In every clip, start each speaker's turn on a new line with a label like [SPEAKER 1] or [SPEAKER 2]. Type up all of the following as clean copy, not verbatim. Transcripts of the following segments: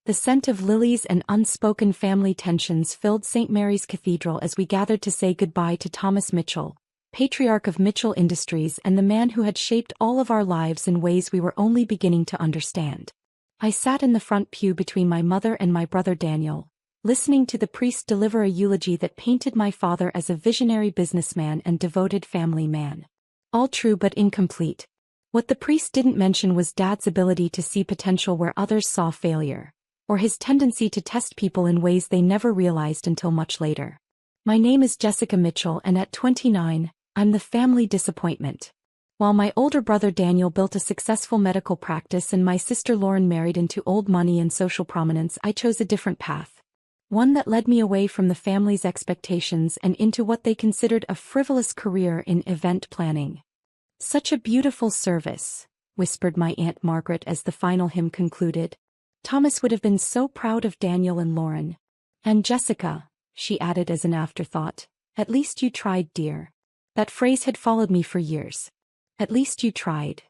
[SPEAKER 1] The scent of lilies and unspoken family tensions filled St. Mary's Cathedral as we gathered to say goodbye to Thomas Mitchell, patriarch of Mitchell Industries and the man who had shaped all of our lives in ways we were only beginning to understand. I sat in the front pew between my mother and my brother Daniel, listening to the priest deliver a eulogy that painted my father as a visionary businessman and devoted family man. All true but incomplete. What the priest didn't mention was Dad's ability to see potential where others saw failure, or his tendency to test people in ways they never realized until much later. My name is Jessica Mitchell, and at 29, I'm the family disappointment. While my older brother Daniel built a successful medical practice and my sister Lauren married into old money and social prominence, I chose a different path. One that led me away from the family's expectations and into what they considered a frivolous career in event planning. "Such a beautiful service," whispered my Aunt Margaret as the final hymn concluded. "Thomas would have been so proud of Daniel and Lauren. And Jessica," she added as an afterthought, "at least you tried, dear." That phrase had followed me for years. At least you tried.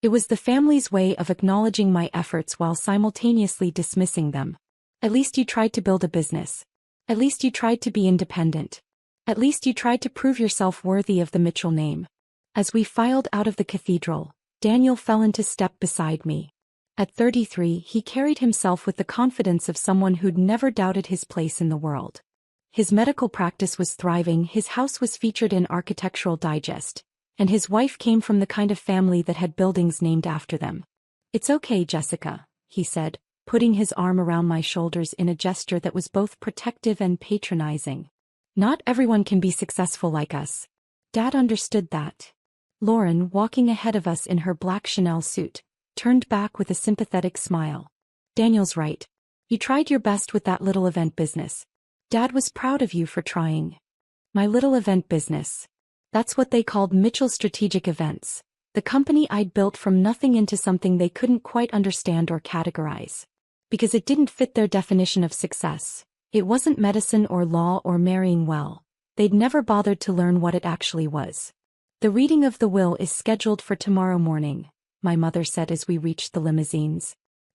[SPEAKER 1] It was the family's way of acknowledging my efforts while simultaneously dismissing them. At least you tried to build a business. At least you tried to be independent. At least you tried to prove yourself worthy of the Mitchell name. As we filed out of the cathedral, Daniel fell into step beside me. At 33, he carried himself with the confidence of someone who'd never doubted his place in the world. His medical practice was thriving, his house was featured in Architectural Digest, and his wife came from the kind of family that had buildings named after them. "It's okay, Jessica," he said, putting his arm around my shoulders in a gesture that was both protective and patronizing. "Not everyone can be successful like us." Dad understood that. Lauren, walking ahead of us in her black Chanel suit, turned back with a sympathetic smile. "Daniel's right. You tried your best with that little event business. Dad was proud of you for trying." My little event business. That's what they called Mitchell Strategic Events, the company I'd built from nothing into something they couldn't quite understand or categorize. Because it didn't fit their definition of success. It wasn't medicine or law or marrying well. They'd never bothered to learn what it actually was. "The reading of the will is scheduled for tomorrow morning," my mother said as we reached the limousines.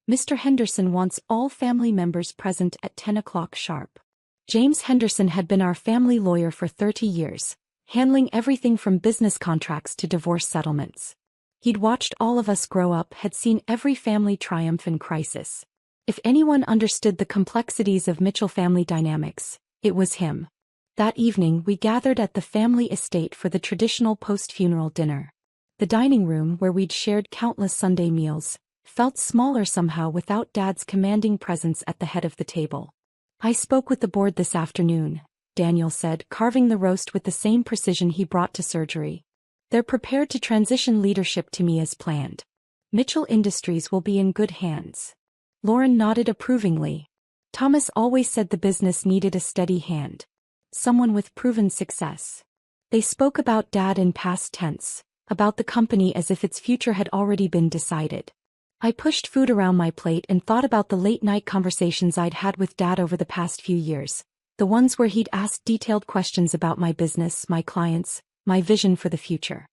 [SPEAKER 1] "Mr. Henderson wants all family members present at 10 o'clock sharp." James Henderson had been our family lawyer for 30 years. Handling everything from business contracts to divorce settlements. He'd watched all of us grow up, had seen every family triumph and crisis. If anyone understood the complexities of Mitchell family dynamics, it was him. That evening we gathered at the family estate for the traditional post-funeral dinner. The dining room, where we'd shared countless Sunday meals, felt smaller somehow without Dad's commanding presence at the head of the table. "I spoke with the board this afternoon," Daniel said, carving the roast with the same precision he brought to surgery. "They're prepared to transition leadership to me as planned. Mitchell Industries will be in good hands." Lauren nodded approvingly. "Thomas always said the business needed a steady hand. Someone with proven success." They spoke about Dad in past tense, about the company as if its future had already been decided. I pushed food around my plate and thought about the late-night conversations I'd had with Dad over the past few years. The ones where he'd asked detailed questions about my business, my clients, my vision for the future.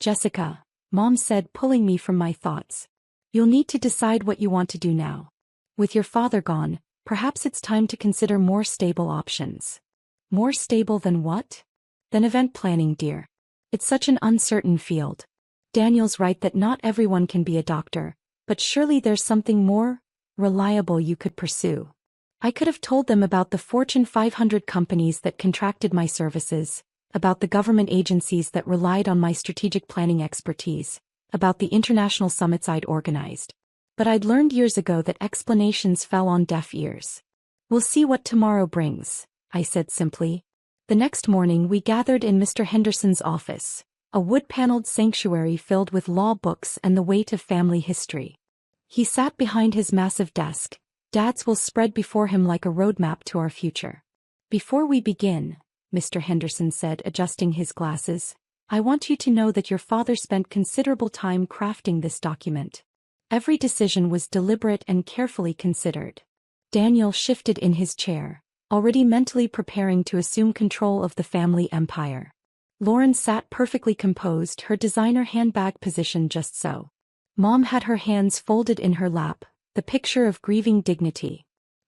[SPEAKER 1] "Jessica," Mom said, pulling me from my thoughts. "You'll need to decide what you want to do now. With your father gone, perhaps it's time to consider more stable options." "More stable than what?" "Than event planning, dear. It's such an uncertain field. Daniel's right that not everyone can be a doctor, but surely there's something more reliable you could pursue." I could have told them about the Fortune 500 companies that contracted my services, about the government agencies that relied on my strategic planning expertise, about the international summits I'd organized. But I'd learned years ago that explanations fell on deaf ears. "We'll see what tomorrow brings," I said simply. The next morning we gathered in Mr. Henderson's office, a wood-paneled sanctuary filled with law books and the weight of family history. He sat behind his massive desk, Dad's will spread before him like a roadmap to our future. "Before we begin," Mr. Henderson said, adjusting his glasses, "I want you to know that your father spent considerable time crafting this document. Every decision was deliberate and carefully considered." Daniel shifted in his chair, already mentally preparing to assume control of the family empire. Lauren sat perfectly composed, her designer handbag positioned just so. Mom had her hands folded in her lap, the picture of grieving dignity.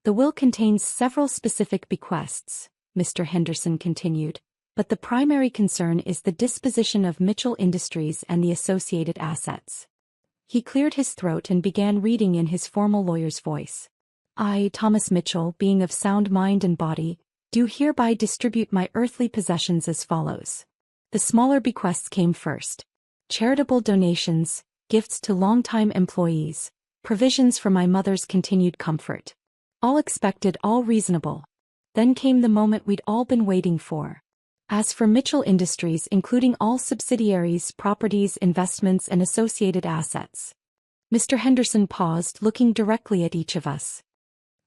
[SPEAKER 1] The will contains several specific bequests, Mr. Henderson continued, but the primary concern is the disposition of Mitchell Industries and the associated assets. He cleared his throat and began reading in his formal lawyer's voice. I, Thomas Mitchell, being of sound mind and body, do hereby distribute my earthly possessions as follows. The smaller bequests came first. Charitable donations, gifts to longtime employees, provisions for my mother's continued comfort. All expected, all reasonable. Then came the moment we'd all been waiting for. As for Mitchell Industries, including all subsidiaries, properties, investments, and associated assets. Mr. Henderson paused, looking directly at each of us.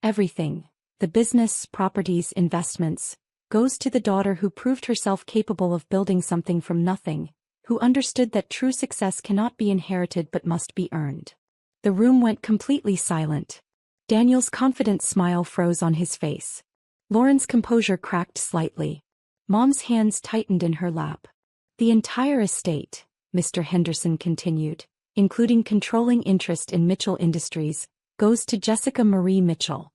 [SPEAKER 1] Everything, the business, properties, investments, goes to the daughter who proved herself capable of building something from nothing, who understood that true success cannot be inherited but must be earned. The room went completely silent. Daniel's confident smile froze on his face. Lauren's composure cracked slightly. Mom's hands tightened in her lap. The entire estate, Mr. Henderson continued, including controlling interest in Mitchell Industries, goes to Jessica Marie Mitchell.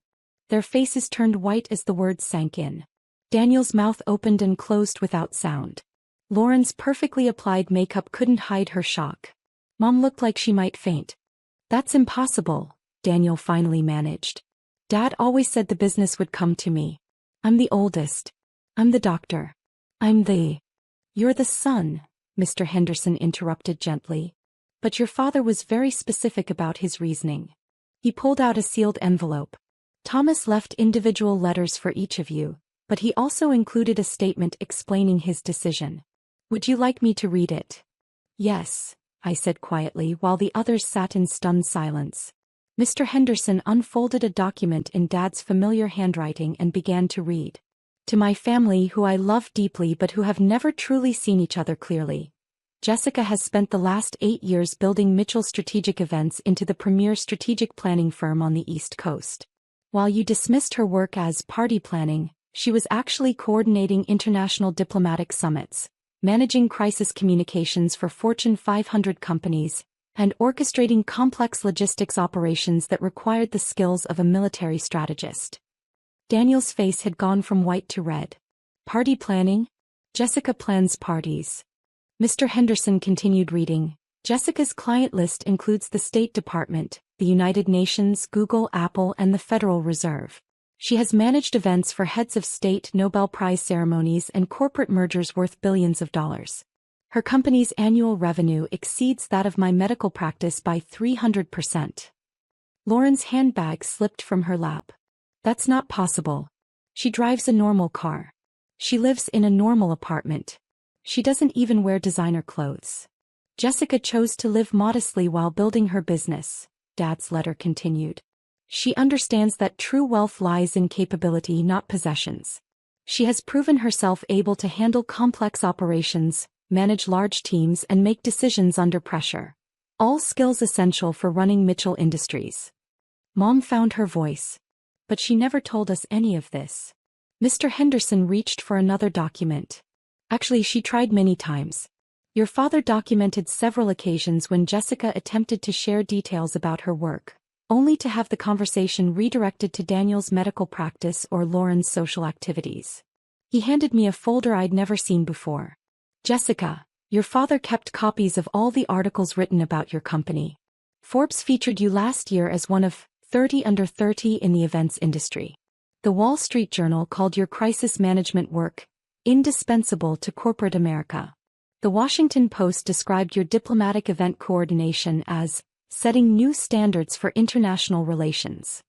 [SPEAKER 1] Their faces turned white as the words sank in. Daniel's mouth opened and closed without sound. Lauren's perfectly applied makeup couldn't hide her shock. Mom looked like she might faint. That's impossible, Daniel finally managed. Dad always said the business would come to me. I'm the oldest. I'm the doctor. You're the son, Mr. Henderson interrupted gently. But your father was very specific about his reasoning. He pulled out a sealed envelope. Thomas left individual letters for each of you, but he also included a statement explaining his decision. Would you like me to read it? Yes, I said quietly while the others sat in stunned silence. Mr. Henderson unfolded a document in Dad's familiar handwriting and began to read. To my family, who I love deeply but who have never truly seen each other clearly. Jessica has spent the last 8 years building Mitchell Strategic Events into the premier strategic planning firm on the East Coast. While you dismissed her work as party planning, she was actually coordinating international diplomatic summits, managing crisis communications for Fortune 500 companies, and orchestrating complex logistics operations that required the skills of a military strategist. Daniel's face had gone from white to red. Party planning? Jessica plans parties. Mr. Henderson continued reading. Jessica's client list includes the State Department, the United Nations, Google, Apple, and the Federal Reserve. She has managed events for heads of state, Nobel Prize ceremonies, and corporate mergers worth billions of dollars. Her company's annual revenue exceeds that of my medical practice by 300%. Lauren's handbag slipped from her lap. That's not possible. She drives a normal car. She lives in a normal apartment. She doesn't even wear designer clothes. Jessica chose to live modestly while building her business, Dad's letter continued. She understands that true wealth lies in capability, not possessions. She has proven herself able to handle complex operations, manage large teams, and make decisions under pressure. All skills essential for running Mitchell Industries. Mom found her voice. But she never told us any of this. Mr. Henderson reached for another document. Actually, she tried many times. Your father documented several occasions when Jessica attempted to share details about her work, only to have the conversation redirected to Daniel's medical practice or Lauren's social activities. He handed me a folder I'd never seen before. Jessica, your father kept copies of all the articles written about your company. Forbes featured you last year as one of 30 under 30 in the events industry. The Wall Street Journal called your crisis management work indispensable to corporate America. The Washington Post described your diplomatic event coordination as setting new standards for international relations.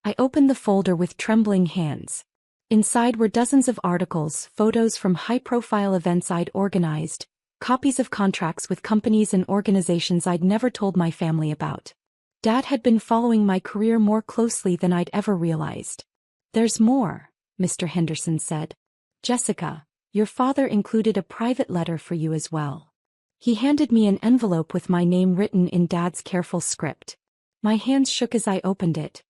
[SPEAKER 1] I opened the folder with trembling hands. Inside were dozens of articles, photos from high-profile events I'd organized, copies of contracts with companies and organizations I'd never told my family about. Dad had been following my career more closely than I'd ever realized. There's more, Mr. Henderson said. Jessica, your father included a private letter for you as well. He handed me an envelope with my name written in Dad's careful script. My hands shook as I opened it.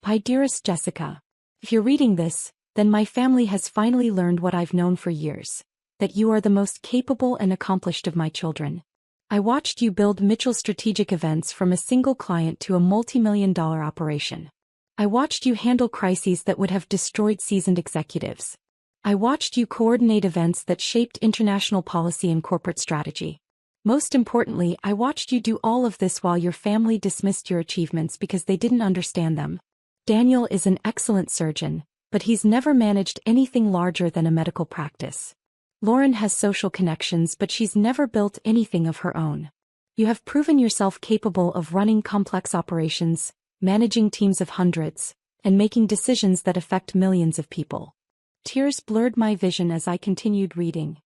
[SPEAKER 1] My dearest Jessica, if you're reading this, then my family has finally learned what I've known for years, that you are the most capable and accomplished of my children. I watched you build Mitchell Strategic Events from a single client to a multi-million-dollar operation. I watched you handle crises that would have destroyed seasoned executives. I watched you coordinate events that shaped international policy and corporate strategy. Most importantly, I watched you do all of this while your family dismissed your achievements because they didn't understand them. Daniel is an excellent surgeon, but he's never managed anything larger than a medical practice. Lauren has social connections, but she's never built anything of her own. You have proven yourself capable of running complex operations, managing teams of hundreds, and making decisions that affect millions of people. Tears blurred my vision as I continued reading.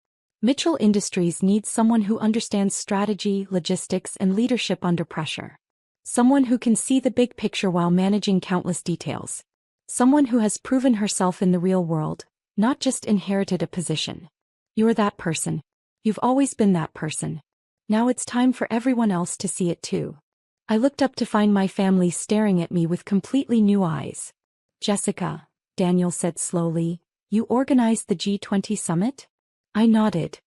[SPEAKER 1] Mitchell Industries needs someone who understands strategy, logistics, and leadership under pressure. Someone who can see the big picture while managing countless details. Someone who has proven herself in the real world, not just inherited a position. You're that person. You've always been that person. Now it's time for everyone else to see it too. I looked up to find my family staring at me with completely new eyes. Jessica, Daniel said slowly, you organized the G20 summit? I nodded.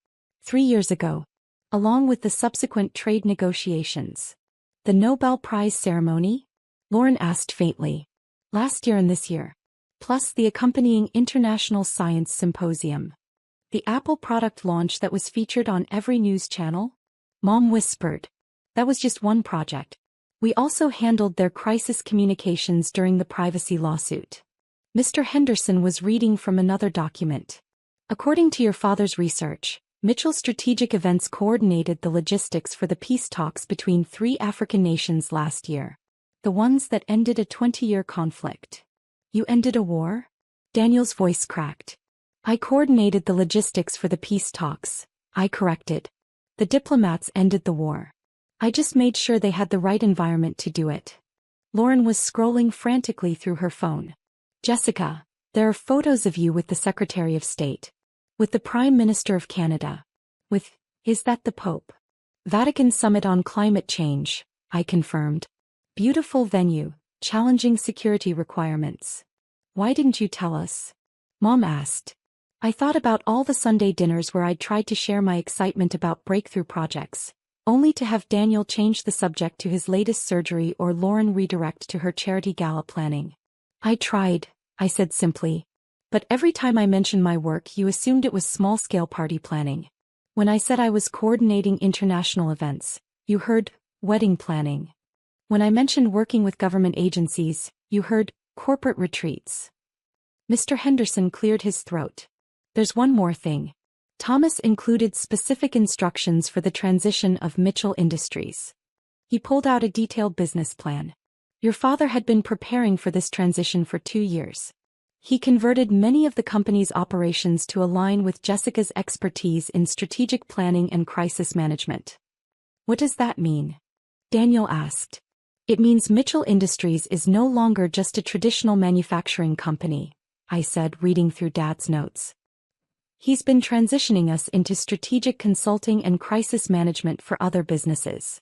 [SPEAKER 1] 3 years ago. Along with the subsequent trade negotiations. The Nobel Prize ceremony? Lauren asked faintly. Last year and this year. Plus the accompanying International Science Symposium. The Apple product launch that was featured on every news channel? Mom whispered. That was just one project. We also handled their crisis communications during the privacy lawsuit. Mr. Henderson was reading from another document. According to your father's research, Mitchell Strategic Events coordinated the logistics for the peace talks between 3 African nations last year. The ones that ended a 20-year conflict. You ended a war? Daniel's voice cracked. I coordinated the logistics for the peace talks, I corrected. The diplomats ended the war. I just made sure they had the right environment to do it. Lauren was scrolling frantically through her phone. Jessica, there are photos of you with the Secretary of State. With the Prime Minister of Canada. Is that the Pope? Vatican Summit on Climate Change, I confirmed. Beautiful venue, challenging security requirements. Why didn't you tell us? Mom asked. I thought about all the Sunday dinners where I'd tried to share my excitement about breakthrough projects, only to have Daniel change the subject to his latest surgery or Lauren redirect to her charity gala planning. I tried, I said simply. But every time I mentioned my work you assumed it was small-scale party planning. When I said I was coordinating international events, you heard, wedding planning. When I mentioned working with government agencies, you heard, corporate retreats. Mr. Henderson cleared his throat. There's one more thing. Thomas included specific instructions for the transition of Mitchell Industries. He pulled out a detailed business plan. Your father had been preparing for this transition for 2 years. He converted many of the company's operations to align with Jessica's expertise in strategic planning and crisis management. What does that mean? Daniel asked. It means Mitchell Industries is no longer just a traditional manufacturing company, I said, reading through Dad's notes. He's been transitioning us into strategic consulting and crisis management for other businesses.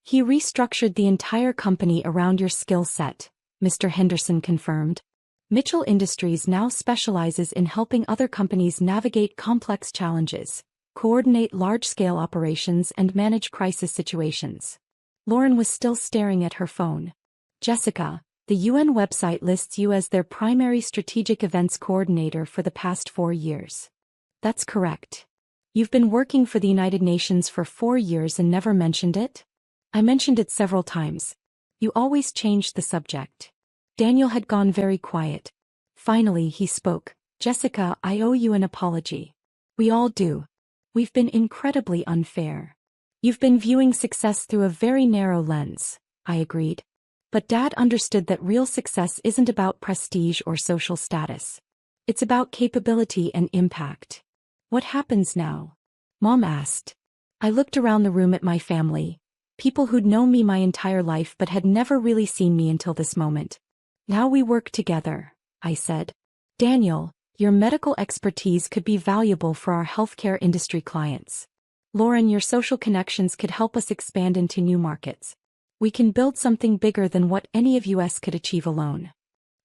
[SPEAKER 1] He restructured the entire company around your skill set, Mr. Henderson confirmed. Mitchell Industries now specializes in helping other companies navigate complex challenges, coordinate large-scale operations and manage crisis situations. Lauren was still staring at her phone. Jessica, the UN website lists you as their primary strategic events coordinator for the past 4 years. That's correct. You've been working for the United Nations for 4 years and never mentioned it? I mentioned it several times. You always changed the subject. Daniel had gone very quiet. Finally he spoke. Jessica, I owe you an apology. We all do. We've been incredibly unfair. You've been viewing success through a very narrow lens, I agreed. But Dad understood that real success isn't about prestige or social status. It's about capability and impact. What happens now? Mom asked. I looked around the room at my family, people who'd known me my entire life but had never really seen me until this moment. Now we work together, I said. Daniel, your medical expertise could be valuable for our healthcare industry clients. Lauren, your social connections could help us expand into new markets. We can build something bigger than what any of us could achieve alone.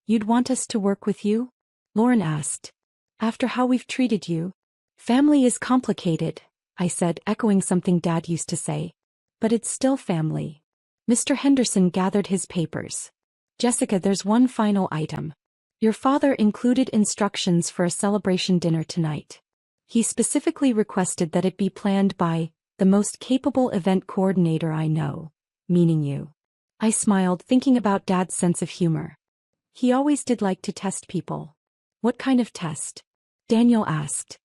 [SPEAKER 1] You'd want us to work with you? Lauren asked. After how we've treated you? Family is complicated, I said, echoing something Dad used to say. But it's still family. Mr. Henderson gathered his papers. Jessica, there's one final item. Your father included instructions for a celebration dinner tonight. He specifically requested that it be planned by the most capable event coordinator I know, meaning you. I smiled, thinking about Dad's sense of humor. He always did like to test people. What kind of test? Daniel asked.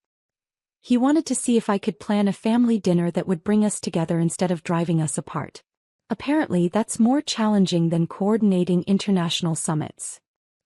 [SPEAKER 1] He wanted to see if I could plan a family dinner that would bring us together instead of driving us apart. Apparently, that's more challenging than coordinating international summits.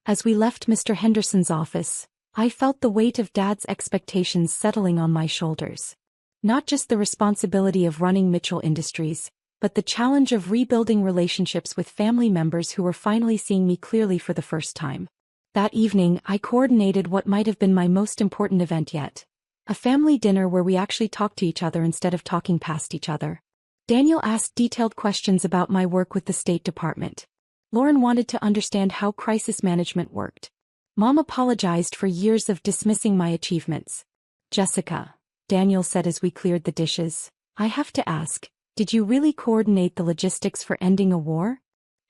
[SPEAKER 1] As we left Mr. Henderson's office, I felt the weight of Dad's expectations settling on my shoulders. Not just the responsibility of running Mitchell Industries, but the challenge of rebuilding relationships with family members who were finally seeing me clearly for the first time. That evening, I coordinated what might have been my most important event yet. A family dinner where we actually talked to each other instead of talking past each other. Daniel asked detailed questions about my work with the State Department. Lauren wanted to understand how crisis management worked. Mom apologized for years of dismissing my achievements. Jessica, Daniel said as we cleared the dishes, I have to ask, did you really coordinate the logistics for ending a war?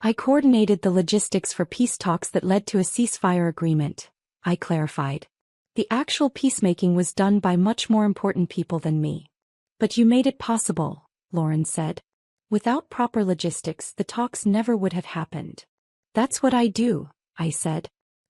[SPEAKER 1] I coordinated the logistics for peace talks that led to a ceasefire agreement, I clarified. The actual peacemaking was done by much more important people than me. But you made it possible, Lauren said. Without proper logistics, the talks never would have happened. That's what I do, I said.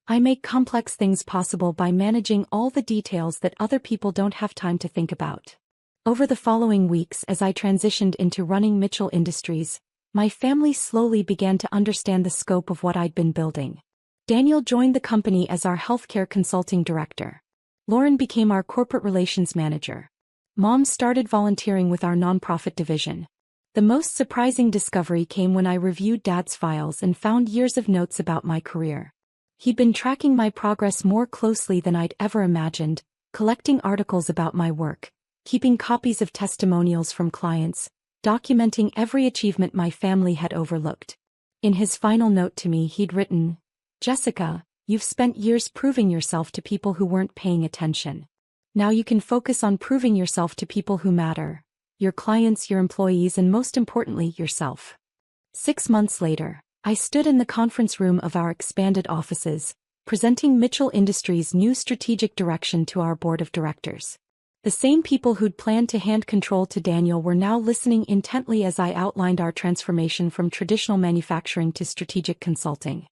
[SPEAKER 1] I make complex things possible by managing all the details that other people don't have time to think about. Over the following weeks, as I transitioned into running Mitchell Industries, my family slowly began to understand the scope of what I'd been building. Daniel joined the company as our healthcare consulting director. Lauren became our corporate relations manager. Mom started volunteering with our nonprofit division. The most surprising discovery came when I reviewed Dad's files and found years of notes about my career. He'd been tracking my progress more closely than I'd ever imagined, collecting articles about my work, keeping copies of testimonials from clients, documenting every achievement my family had overlooked. In his final note to me, he'd written, Jessica, you've spent years proving yourself to people who weren't paying attention. Now you can focus on proving yourself to people who matter, your clients, your employees, and most importantly, yourself. 6 months later, I stood in the conference room of our expanded offices, presenting Mitchell Industries' new strategic direction to our board of directors. The same people who'd planned to hand control to Daniel were now listening intently as I outlined our transformation from traditional manufacturing to strategic consulting.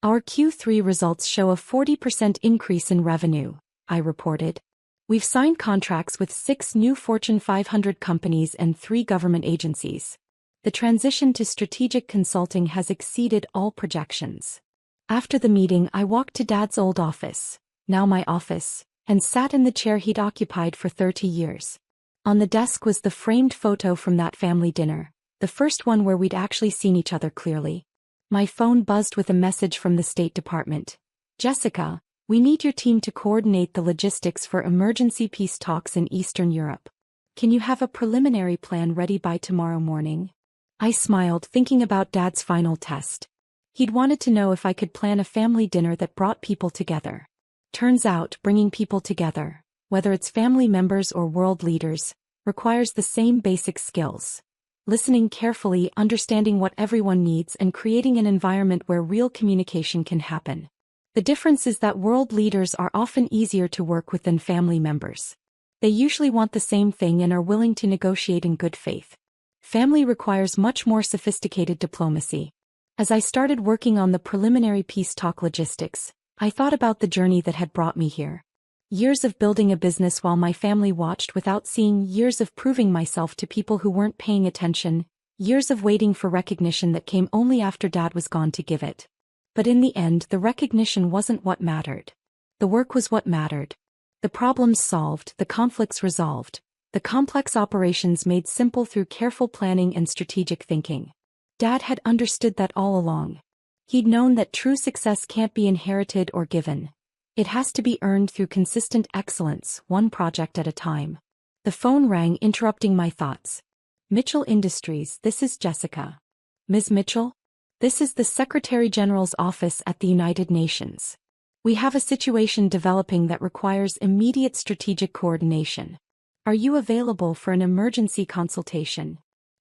[SPEAKER 1] Our Q3 results show a 40% increase in revenue, I reported. We've signed contracts with 6 new Fortune 500 companies and 3 government agencies. The transition to strategic consulting has exceeded all projections. After the meeting, I walked to Dad's old office, now my office, and sat in the chair he'd occupied for 30 years. On the desk was the framed photo from that family dinner, the first one where we'd actually seen each other clearly. My phone buzzed with a message from the State Department. Jessica, we need your team to coordinate the logistics for emergency peace talks in Eastern Europe. Can you have a preliminary plan ready by tomorrow morning? I smiled, thinking about Dad's final test. He'd wanted to know if I could plan a family dinner that brought people together. Turns out, bringing people together, whether it's family members or world leaders, requires the same basic skills. Listening carefully, understanding what everyone needs, and creating an environment where real communication can happen. The difference is that world leaders are often easier to work with than family members. They usually want the same thing and are willing to negotiate in good faith. Family requires much more sophisticated diplomacy. As I started working on the preliminary peace talk logistics, I thought about the journey that had brought me here. Years of building a business while my family watched without seeing, years of proving myself to people who weren't paying attention, years of waiting for recognition that came only after Dad was gone to give it. But in the end, the recognition wasn't what mattered. The work was what mattered. The problems solved, the conflicts resolved, the complex operations made simple through careful planning and strategic thinking. Dad had understood that all along. He'd known that true success can't be inherited or given. It has to be earned through consistent excellence, one project at a time. The phone rang, interrupting my thoughts. Mitchell Industries, this is Jessica. Ms. Mitchell? This is the Secretary General's office at the United Nations. We have a situation developing that requires immediate strategic coordination. Are you available for an emergency consultation?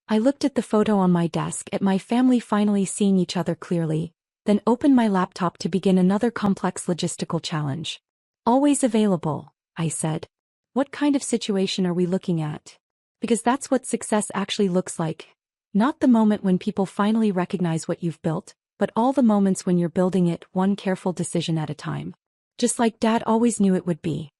[SPEAKER 1] I looked at the photo on my desk, at my family finally seeing each other clearly, then opened my laptop to begin another complex logistical challenge. Always available, I said. What kind of situation are we looking at? Because that's what success actually looks like. Not the moment when people finally recognize what you've built, but all the moments when you're building it one careful decision at a time. Just like Dad always knew it would be.